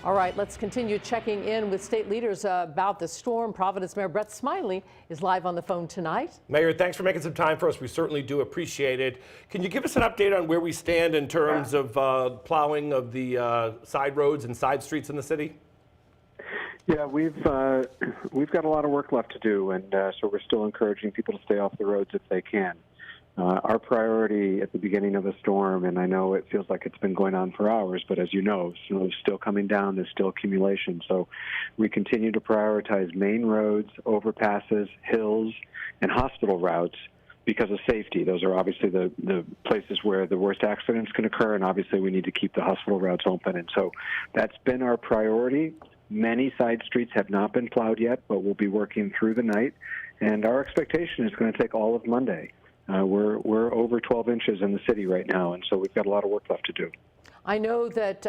All right, let's continue checking in with state leaders about the storm. Providence Mayor Brett Smiley is live on the phone tonight. Mayor, thanks for making some time for us. We certainly do appreciate it. Can you give us an update on where we stand in terms of plowing of the side roads and side streets in the city? Yeah, we've got a lot of work left to do, and so we're still encouraging people to stay off the roads if they can. Our priority at the beginning of the storm, and I know it feels like it's been going on for hours, but as you know, snow is still coming down, there's still accumulation. So we continue to prioritize main roads, overpasses, hills, and hospital routes because of safety. Those are obviously the places where the worst accidents can occur, and obviously we need to keep the hospital routes open. And so that's been our priority. Many side streets have not been plowed yet, but we'll be working through the night, and our expectation is going to take all of Monday. We're over 12 inches in the city right now, and so we've got a lot of work left to do. I know that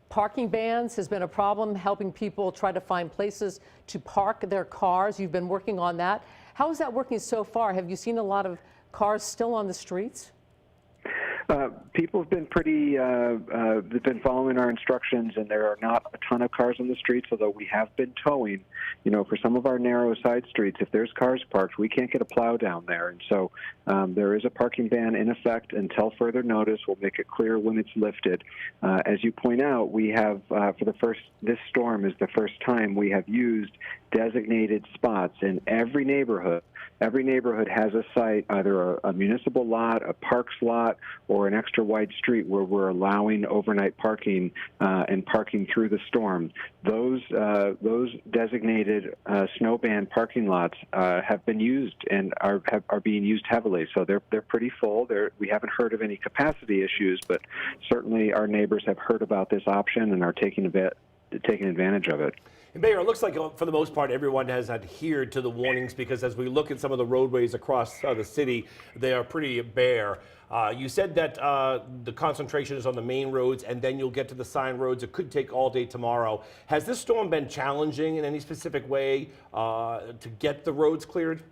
parking bans has been a problem, helping people try to find places to park their cars. You've been working on that. How is that working so far? Have you seen a lot of cars still on the streets? People have been they've been following our instructions, and there are not a ton of cars on the streets, although we have been towing. You know, for some of our narrow side streets, if there's cars parked, we can't get a plow down there. And so there is a parking ban in effect until further notice. We'll make it clear when it's lifted. As you point out, we have, this storm is the first time we have used designated spots in every neighborhood. Every neighborhood has a site, either a municipal lot, a parks lot, or an extra wide street where we're allowing overnight parking and parking through the storm. Those designated snow ban parking lots have been used and are being used heavily. So they're pretty full. We haven't heard of any capacity issues, but certainly our neighbors have heard about this option and are taking advantage of it. Mayor, it looks like for the most part everyone has adhered to the warnings, because as we look at some of the roadways across the city, they are pretty bare. You said that the concentration is on the main roads, and then you'll get to the side roads. It could take all day tomorrow. Has this storm been challenging in any specific way to get the roads cleared?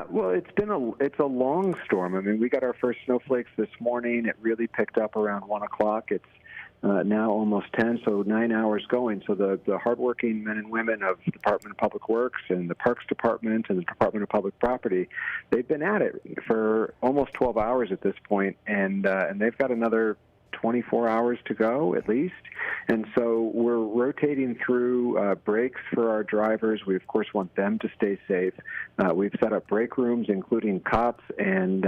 Well, it's a long storm. I mean, we got our first snowflakes this morning. It really picked up around 1 o'clock. It's now almost 10, so 9 hours going. So the hardworking men and women of the Department of Public Works and the Parks Department and the Department of Public Property, they've been at it for almost 12 hours at this point, and they've got another 24 hours to go at least. And so we're rotating through breaks for our drivers. We, of course, want them to stay safe. We've set up break rooms, including cots and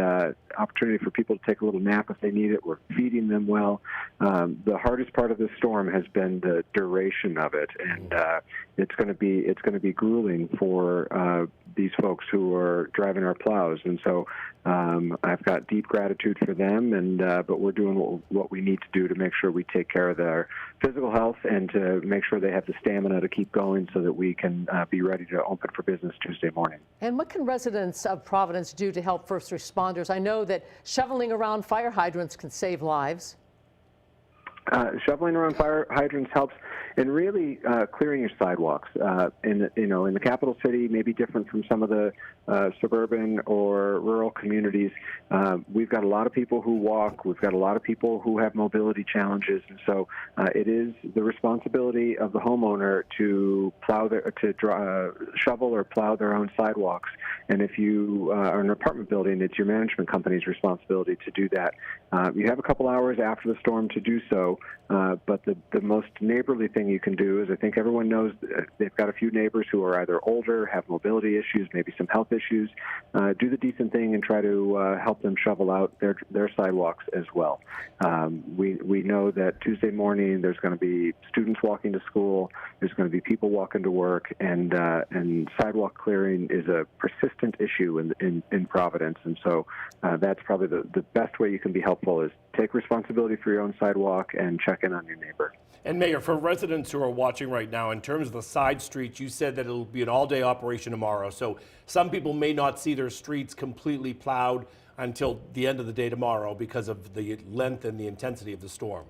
opportunity for people to take a little nap if they need it. We're feeding them well. The hardest part of this storm has been the duration of it, and it's going to be grueling for these folks who are driving our plows. And so I've got deep gratitude for them, and but we're doing what we need to do to make sure we take care of their physical health and to make sure they have the stamina to keep going so that we can be ready to open for business Tuesday morning. And what can residents of Providence do to help first responders? I know that shoveling around fire hydrants can save lives. Shoveling around fire hydrants helps, and really clearing your sidewalks. In the capital city, maybe different from some of the suburban or rural communities. We've got a lot of people who walk. We've got a lot of people who have mobility challenges, and so it is the responsibility of the homeowner to shovel or plow their own sidewalks. And if you are in an apartment building, it's your management company's responsibility to do that. You have a couple hours after the storm to do so, but the most neighborly thing you can do is, I think everyone knows they've got a few neighbors who are either older, have mobility issues, maybe some health issues. Do the decent thing and try to help them shovel out their sidewalks as well. We know that Tuesday morning there's going to be students walking to school, there's going to be people walking to work, and sidewalk clearing is a persistent issue in Providence. And so that's probably the best way you can be helpful, is take responsibility for your own sidewalk and check in on your neighbor. And Mayor, for residents who are watching right now, in terms of the side streets, you said that it'll be an all-day operation tomorrow. So some people may not see their streets completely plowed until the end of the day tomorrow because of the length and the intensity of the storm.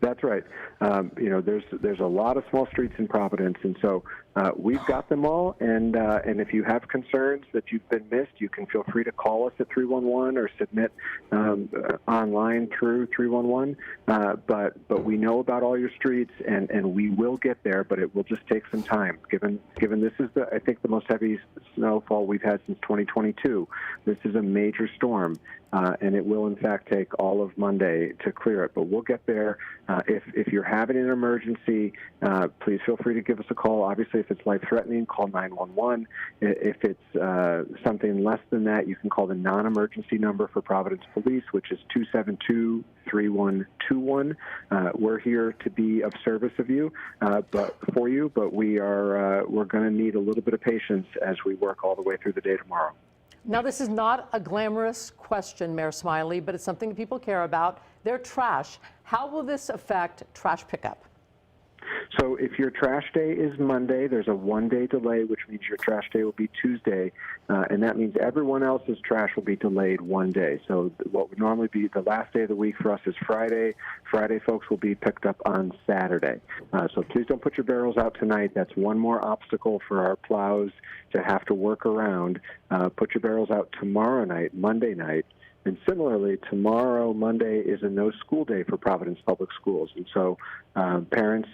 That's right. There's a lot of small streets in Providence, and so we've got them all. And if you have concerns that you've been missed, you can feel free to call us at 311 or submit online through 311. But we know about all your streets, and we will get there. But it will just take some time. Given this is I think the most heavy snowfall we've had since 2022. This is a major storm. And it will, in fact, take all of Monday to clear it. But we'll get there. If you're having an emergency, please feel free to give us a call. Obviously, if it's life-threatening, call 911. If it's something less than that, you can call the non-emergency number for Providence Police, which is 272-3121. We're here to be of service of you, but we're going to need a little bit of patience as we work all the way through the day tomorrow. Now, this is not a glamorous question, Mayor Smiley, but it's something that people care about. Their trash. How will this affect trash pickup? So if your trash day is Monday, there's a one-day delay, which means your trash day will be Tuesday, and that means everyone else's trash will be delayed one day. So what would normally be the last day of the week for us is Friday. Friday, folks, will be picked up on Saturday. So please don't put your barrels out tonight. That's one more obstacle for our plows to have to work around. Put your barrels out tomorrow night, Monday night. And similarly, tomorrow, Monday, is a no-school day for Providence Public Schools. And so parents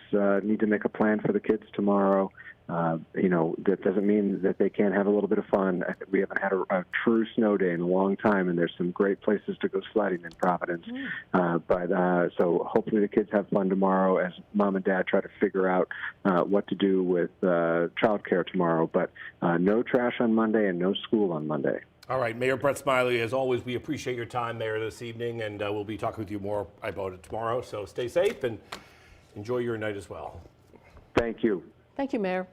need to make a plan for the kids tomorrow. That doesn't mean that they can't have a little bit of fun. We haven't had a true snow day in a long time, and there's some great places to go sledding in Providence. So hopefully the kids have fun tomorrow as mom and dad try to figure out what to do with childcare tomorrow. But no trash on Monday and no school on Monday. All right, Mayor Brett Smiley, as always, we appreciate your time, Mayor, this evening, and we'll be talking with you more about it tomorrow. So stay safe and enjoy your night as well. Thank you. Thank you, Mayor.